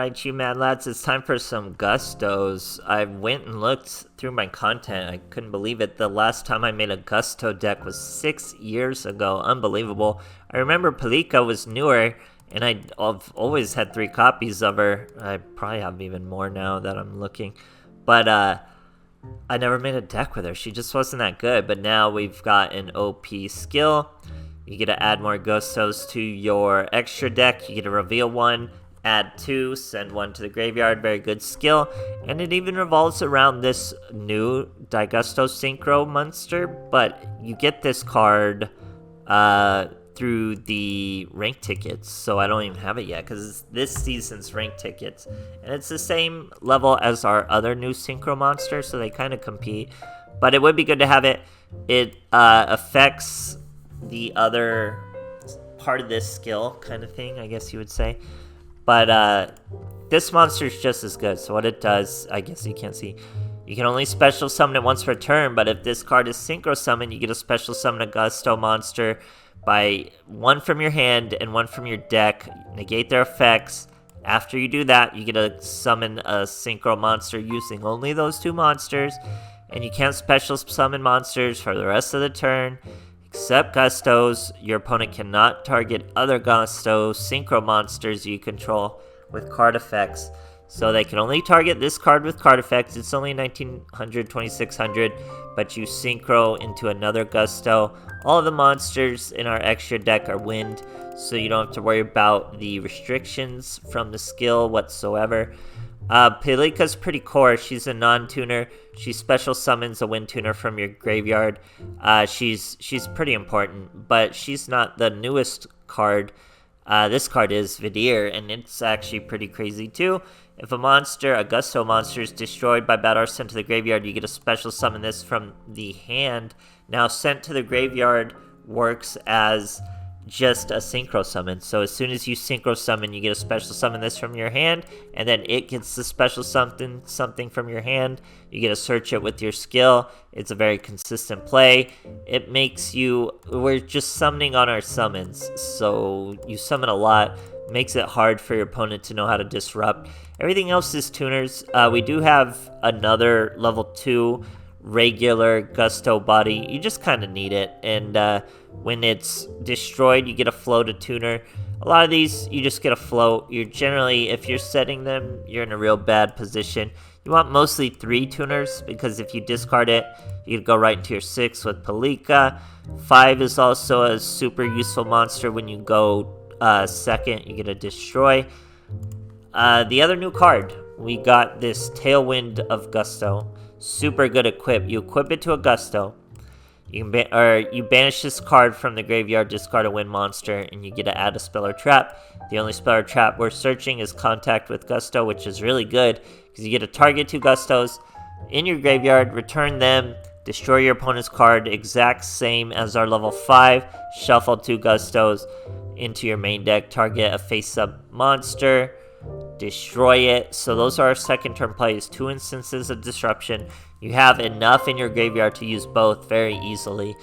Alright, you mad lads, it's time for some Gustos. I went and looked through my content. I couldn't believe it. The last time I made a Gusto deck was 6 years ago. Unbelievable. I remember Palika was newer, and I've always had 3 copies of her. I probably have even more now that I'm looking. But I never made a deck with her. She just wasn't that good. But now we've got an OP skill. You get to add more Gustos to your extra deck. You get to reveal one. Add 2, send 1 to the graveyard, very good skill, and it even revolves around this new Daigusto Synchro monster, but you get this card through the rank tickets, so I don't even have it yet, because it's this season's rank tickets, and it's the same level as our other new Synchro monster, so they kind of compete, but it would be good to have it. It affects the other part of this skill, kind of thing, I guess you would say. But this monster is just as good. So what it does, I guess you can't see. You can only special summon it once per turn, but if this card is synchro summon, you get to special summon a Gusto monster by 1 from your hand and 1 from your deck. Negate their effects. After you do that, you get to summon a synchro monster using only those 2 monsters. And you can't special summon monsters for the rest of the turn. Except Gustos, your opponent cannot target other Gusto Synchro monsters you control with card effects. So they can only target this card with card effects. It's only 1900, 2600, but you Synchro into another Gusto. All of the monsters in our extra deck are wind, so you don't have to worry about the restrictions from the skill whatsoever. Pelika's pretty core. She's a non-tuner. She special summons a wind tuner from your graveyard. She's pretty important, but she's not the newest card. This card is Vedir, and it's actually pretty crazy too. If a monster, a Gusto monster, is destroyed by battle or sent to the graveyard, you get a special summon this from the hand. Now, sent to the graveyard works as just a synchro summon. So as soon as you synchro summon, you get a special summon this from your hand, and then it gets the special something from your hand. You get to search it with your skill. It's a very consistent play. It makes you, we're just summoning on our summons, so you summon a lot. Makes it hard for your opponent to know how to disrupt. Everything else is tuners. We do have another level 2 regular Gusto body. You just kind of need it, and when it's destroyed, you get a float, a tuner. A lot of these, you just get a float. You're generally, if you're setting them, you're in a real bad position. You want mostly 3 tuners, because if you discard it, you can go right into your 6 with Palika. 5 is also a super useful monster. When you go second, you get a destroy. The other new card, we got this Tailwind of Gusto. Super good equip. You equip it to a Gusto. You can you banish this card from the graveyard, discard a wind monster, and you get to add a spell or trap. The only spell or trap we're searching is Contact with Gusto, which is really good because you get to target 2 Gustos in your graveyard, return them, destroy your opponent's card, exact same as our level 5, shuffle 2 Gustos into your main deck, target a face-up monster, destroy it. So those are our second turn plays. 2 instances of disruption. You have enough in your graveyard to use both very easily.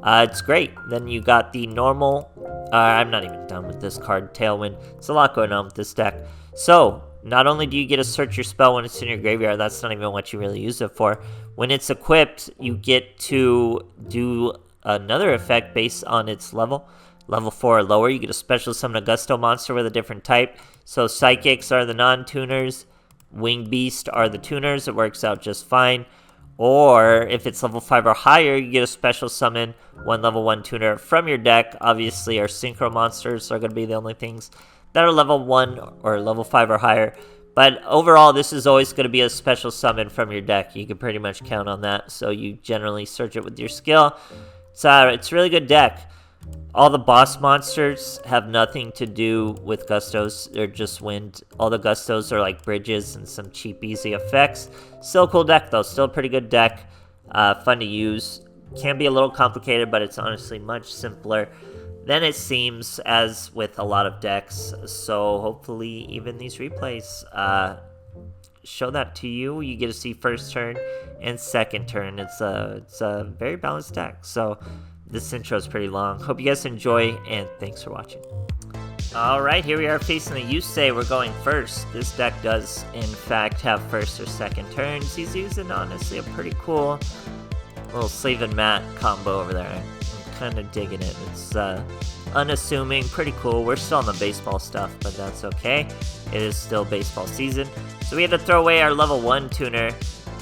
It's great. Then you got the normal, I'm not even done with this card, Tailwind. It's a lot going on with this deck. So not only do you get to search your spell when it's in your graveyard, that's not even what you really use it for. When it's equipped, you get to do another effect based on its level. Level 4 or lower, you get a special summon a Gusto monster with a different type. So Psychics are the non-tuners, Winged Beast are the tuners. It works out just fine. Or if it's level 5 or higher, you get a special summon 1 level 1 tuner from your deck. Obviously, our synchro monsters are going to be the only things that are level 1 or level 5 or higher. But overall, this is always going to be a special summon from your deck. You can pretty much count on that. So you generally search it with your skill. It's a really good deck. All the boss monsters have nothing to do with Gustos. They're just wind. All the Gustos are like bridges and some cheap, easy effects. Still a cool deck, though. Still a pretty good deck. Fun to use. Can be a little complicated, but it's honestly much simpler than it seems, as with a lot of decks. So hopefully even these replays show that to you. You get to see first turn and second turn. It's a very balanced deck. So this intro is pretty long. Hope you guys enjoy, and thanks for watching. Alright, here we are facing the Yusei. We're going first. This deck does, in fact, have first or second turns. He's using, honestly, a pretty cool little sleeve and mat combo over there. I'm kind of digging it. It's unassuming, pretty cool. We're still on the baseball stuff, but that's okay. It is still baseball season. So we had to throw away our level 1 tuner.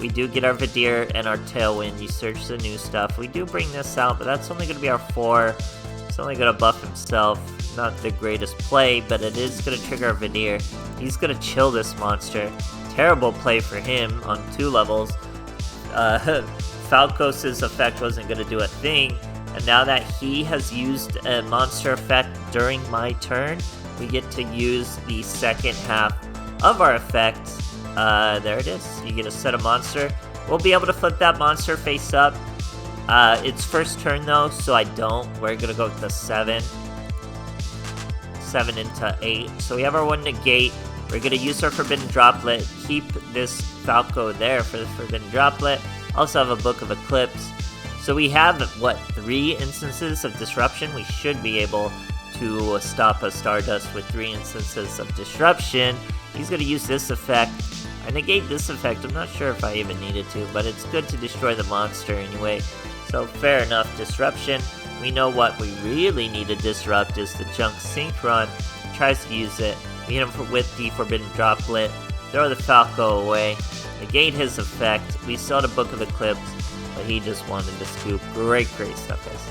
We do get our Vedir and our Tailwind. You search the new stuff. We do bring this out, but that's only going to be our 4. It's only going to buff himself. Not the greatest play, but it is going to trigger our Vedir. He's going to chill this monster. Terrible play for him on 2 levels. Falcos' effect wasn't going to do a thing, and now that he has used a monster effect during my turn, we get to use the second half of our effect. There it is. You get to set a monster. We'll be able to flip that monster face up. It's first turn though, so I don't. We're going to go with the 7. 7 into 8. So we have our 1 negate. We're going to use our Forbidden Droplet. Keep this Falco there for the Forbidden Droplet. Also have a Book of Eclipse. So we have, what, 3 instances of Disruption? We should be able to stop a Stardust with 3 instances of Disruption. He's going to use this effect. I negate this effect. I'm not sure if I even needed to, but it's good to destroy the monster anyway. So fair enough, Disruption. We know what we really need to disrupt is the Junk Synchron. He tries to use it. We hit him with the Forbidden Droplet. Throw the Falco away. Negate his effect. We still had a Book of Eclipse, but he just wanted to scoop. Great stuff, guys.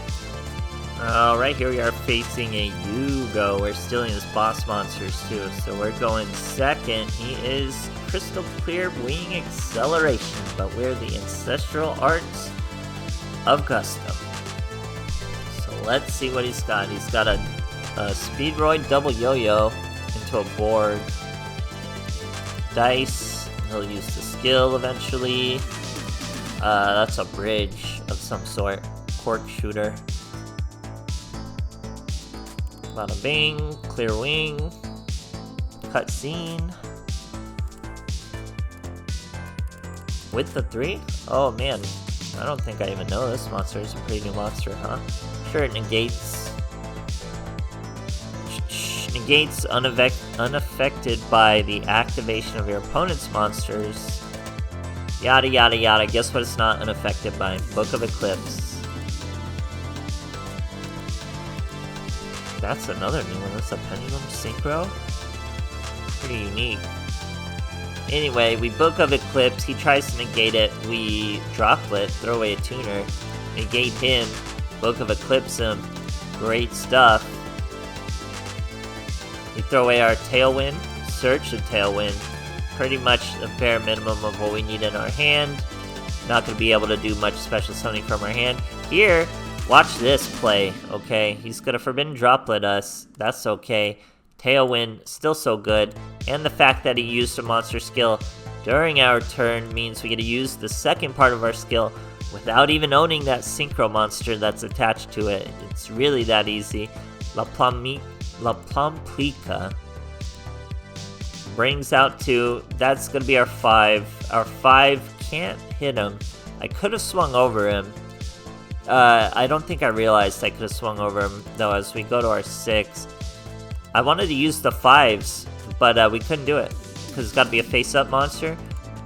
Alright, here we are facing a Yugo. We're stealing his boss monsters too, so we're going second. He is Crystal Clear Wing Acceleration, but we're the Ancestral Arts of Gusto. So let's see what he's got. He's got a Speedroid Double Yo-Yo into a board. Dice. He'll use the skill eventually. That's a bridge of some sort. Cork shooter. Bada bing. Clear wing. Cutscene. With the 3? Oh man. I don't think I even know this monster. It's a pretty new monster, huh? Sure, it negates. Negates unaffected by the activation of your opponent's monsters. Yada yada yada. Guess what it's not unaffected by? Book of Eclipse. That's another new one. That's a Pendulum Synchro. Pretty unique. Anyway, we Book of Eclipse. He tries to negate it. We Droplet, throw away a tuner, negate him, Book of Eclipse him. Great stuff. We throw away our Tailwind, search the Tailwind. Pretty much a bare minimum of what we need in our hand. Not going to be able to do much special summoning from our hand. Here, watch this play, okay? He's going to Forbidden Droplet us. That's okay. Tailwind, still so good. And the fact that he used a monster skill during our turn means we get to use the second part of our skill without even owning that Synchro monster that's attached to it. It's really that easy. Laplamplia brings out 2. That's going to be our 5. Our 5 can't hit him. I could have swung over him. I don't think I realized I could have swung over him, though, as we go to our 6. I wanted to use the 5s, but we couldn't do it, because it's got to be a face-up monster.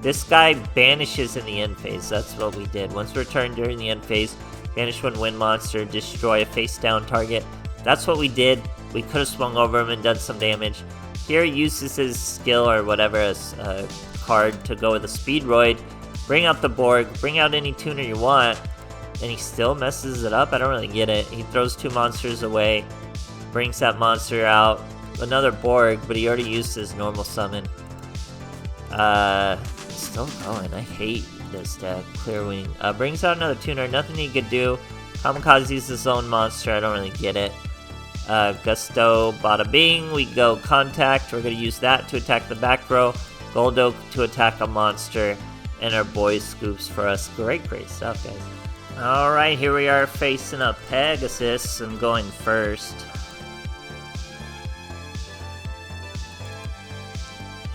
This guy banishes in the end phase. That's what we did. Once returned during the end phase, banish one win monster, destroy a face-down target. That's what we did. We could have swung over him and done some damage. Here he uses his skill or whatever as a card to go with a Speedroid. Bring out the Borg, bring out any tuner you want, and he still messes it up? I don't really get it. He throws 2 monsters away, brings that monster out, another Borg, but he already used his normal summon. Still going. I hate this deck. Clear Wing. Brings out another tuner, nothing he could do. Kamikaze uses his own monster, I don't really get it. Gusto, bada bing, we go Contact, we're going to use that to attack the back row, Goldo to attack a monster, and our boy scoops for us. Great stuff, guys. Alright, here we are facing a Pegasus. I'm going first.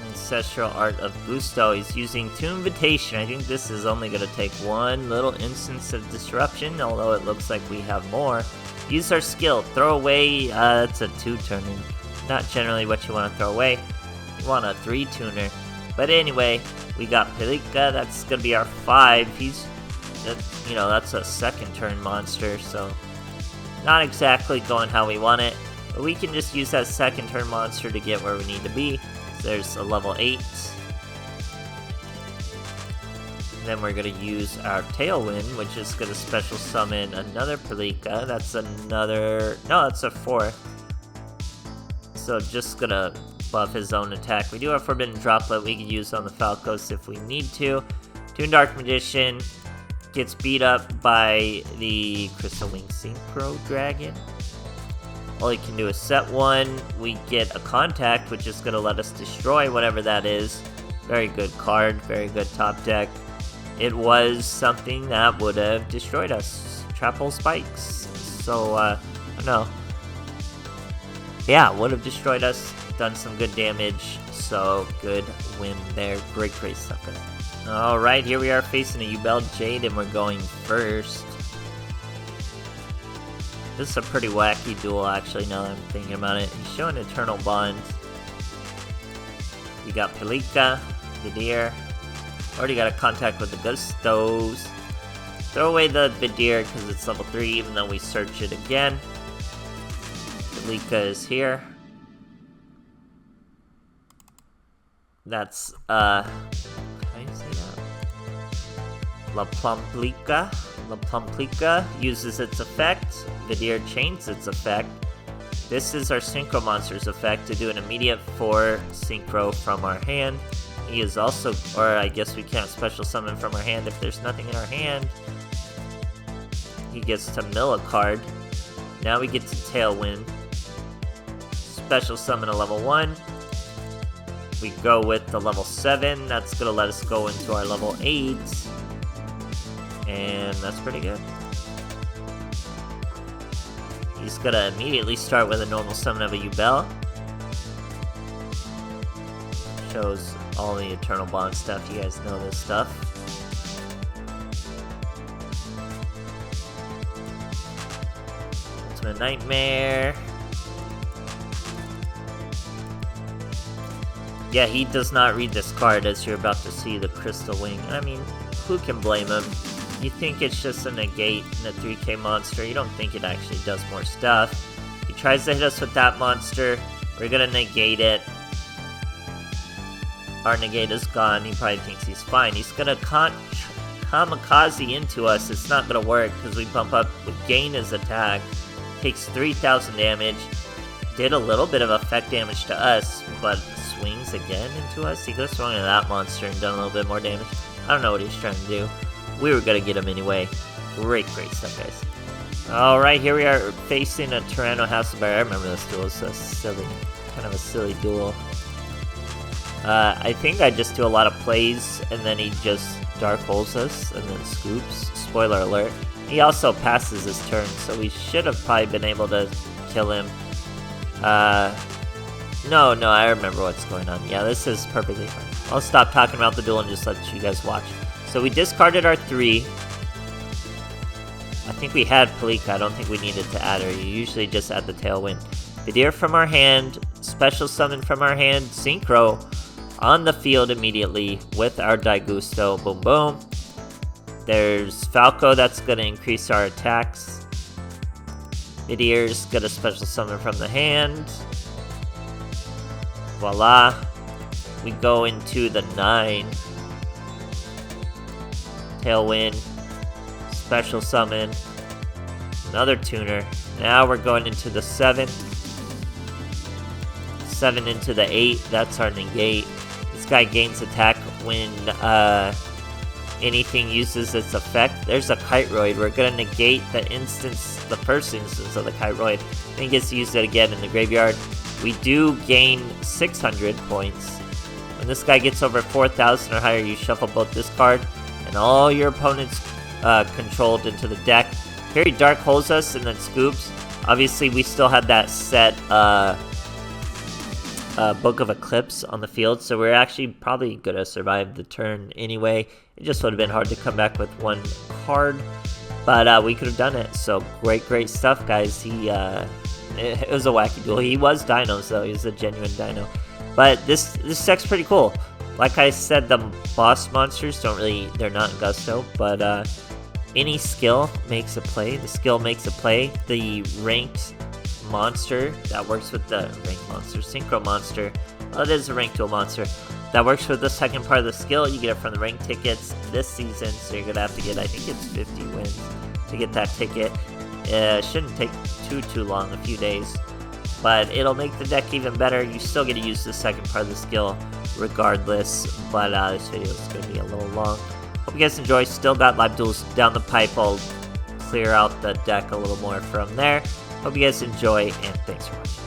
Ancestral Art of Gusto. He's using Two Invitation. I think this is only going to take 1 little instance of disruption, although it looks like we have more. Use our skill. Throw away, that's a 2-turn. not generally what you want to throw away. You want a 3 tuner. But anyway, we got Pelika, that's gonna be our 5. That's a second turn monster, so not exactly going how we want it. But we can just use that second turn monster to get where we need to be. So there's a level 8. And then we're gonna use our Tailwind, which is gonna special summon another Pelika. That's another, no, that's a 4. So just gonna buff his own attack. We do have Forbidden Droplet we can use on the Falcos if we need to. Toon Dark Magician gets beat up by the Crystal Wing Synchro Dragon. All he can do is set 1. We get a Contact, which is going to let us destroy whatever that is. Very good card, very good top deck. It was something that would have destroyed us. Trap Hole Spikes. So, I don't know. Yeah, would have destroyed us. Done some good damage, so good win there. Great stuff, guys. Alright, here we are facing a Yubel Jade, and we're going first. This is a pretty wacky duel, actually, now that I'm thinking about it. He's showing Eternal Bond. We got Pelika, Vedir. Already got a contact with the Gustos. Throw away the Vedir because it's level 3, even though we search it again. Pelika is here. That's, how do you say that? Laplamplia uses its effect. Vedir chains its effect. This is our Synchro Monster's effect to do an immediate 4 Synchro from our hand. He is also, or I guess we can't special summon from our hand if there's nothing in our hand. He gets to mill a card. Now we get to Tailwind. Special summon a level 1. We go with the level 7, that's going to let us go into our level 8, and that's pretty good. He's going to immediately start with a normal summon of a Yubel. Shows all the Eternal Bond stuff, you guys know this stuff. Ultimate Nightmare. Yeah, he does not read this card, as you're about to see, the Crystal Wing. I mean, who can blame him? You think it's just a negate and a 3k monster. You don't think it actually does more stuff. He tries to hit us with that monster. We're gonna negate it. Our negate is gone. He probably thinks he's fine. He's gonna kamikaze into us. It's not gonna work because we bump up, we gain his attack. Takes 3,000 damage. Did a little bit of effect damage to us, but swings again into us. He could have swung into that monster and done a little bit more damage. I don't know what he's trying to do. We were gonna get him anyway. Great stuff, guys. Alright, here we are facing a Tyranno Hasslebear. I remember this duel. It's a silly, kind of a silly duel. I think I just do a lot of plays, and then he just Dark Holes us, and then scoops. Spoiler alert. He also passes his turn, so we should have probably been able to kill him. No, I remember what's going on. Yeah, this is perfectly fine. I'll stop talking about the duel and just let you guys watch. So we discarded our 3. I think we had Pelika. I don't think we needed to add her. You usually just add the Tailwind. Vedir from our hand. Special summon from our hand. Synchro on the field immediately with our Daigusto. Boom, boom. There's Falco. That's going to increase our attacks. Vedir's going to special summon from the hand. Voila. We go into the 9. Tailwind. Special summon. Another tuner. Now we're going into the 7. 7 into the 8. That's our negate. This guy gains attack when anything uses its effect. There's a Kiteroid. We're going to negate the first instance of the Kiteroid. And he gets to use it again in the graveyard. We do gain 600 points. When this guy gets over 4,000 or higher, you shuffle both this card and all your opponents controlled into the deck. Here he Dark Holes us and then scoops. Obviously, we still had that set Book of Eclipse on the field, so we're actually probably going to survive the turn anyway. It just would have been hard to come back with one card, but we could have done it. So great stuff, guys. He It was a wacky duel. He was Dino, so he was a genuine Dino. But this deck's pretty cool. Like I said, the boss monsters they're not in Gusto, but any skill makes a play. The skill makes a play. The ranked monster that works with the ranked monster, Synchro monster. Well, it is a ranked duel monster. That works with the second part of the skill. You get it from the ranked tickets this season, so you're gonna have to get, I think it's 50 wins to get that ticket. It shouldn't take too long, a few days, but it'll make the deck even better. You still get to use the second part of the skill regardless, but this video is gonna be a little long. Hope you guys enjoy. Still got live duels down the pipe. I'll clear out the deck a little more from there. Hope you guys enjoy, and thanks for watching.